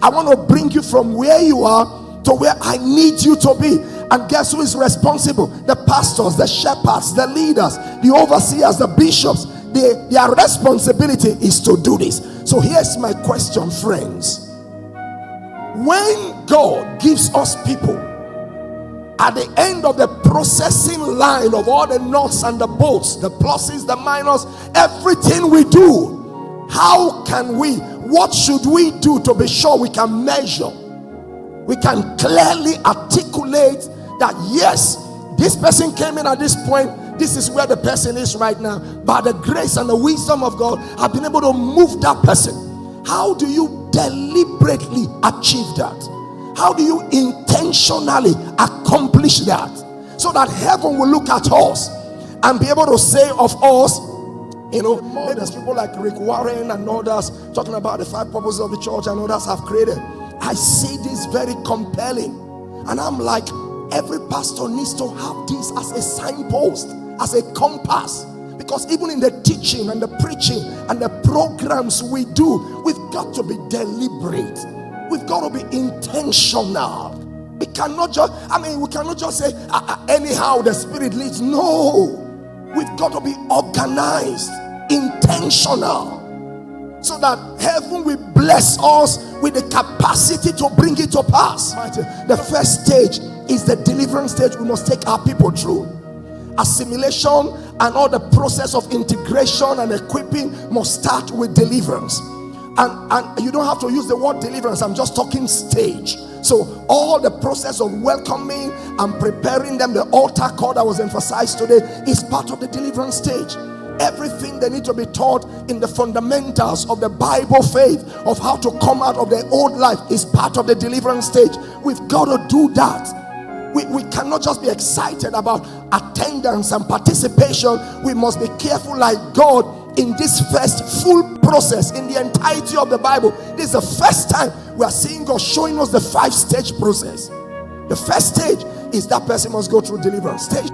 I want to bring you from where you are to where I need you to be. And guess who is responsible? The pastors, the shepherds, the leaders, the overseers, the bishops. Their responsibility is to do this. So here's my question, friends. When God gives us people, at the end of the processing line of all the nuts and the bolts, the pluses, the minus, everything we do, how can we, what should we do to be sure we can measure, we can clearly articulate that yes, this person came in at this point, this is where the person is right now. By the grace and the wisdom of God, I've been able to move that person. How do you deliberately achieve that? How do you intentionally accomplish that? So that heaven will look at us and be able to say of us, you know, there's people like Rick Warren and others talking about the 5 purposes of the church and others have created. I see this very compelling. And I'm like, every pastor needs to have this as a signpost, as a compass. Because even in the teaching and the preaching and the programs we do, we've got to be deliberate. We've got to be intentional. We cannot just, we cannot just say, anyhow the Spirit leads. No. We've got to be organized, intentional, so that heaven will bless us with the capacity to bring it to pass. The first stage is the deliverance stage we must take our people through. Assimilation and all the process of integration and equipping must start with deliverance. And you don't have to use the word deliverance. I'm just talking stage. So all the process of welcoming and preparing them, the altar call that was emphasized today, is part of the deliverance stage. Everything they need to be taught in the fundamentals of the Bible faith, of how to come out of their old life, is part of the deliverance stage. We've got to do that. We cannot just be excited about attendance and participation. We must be careful, like God, in this first full process in the entirety of the Bible. This is the first time we are seeing God showing us the 5-stage process. The first stage is that person must go through deliverance stage.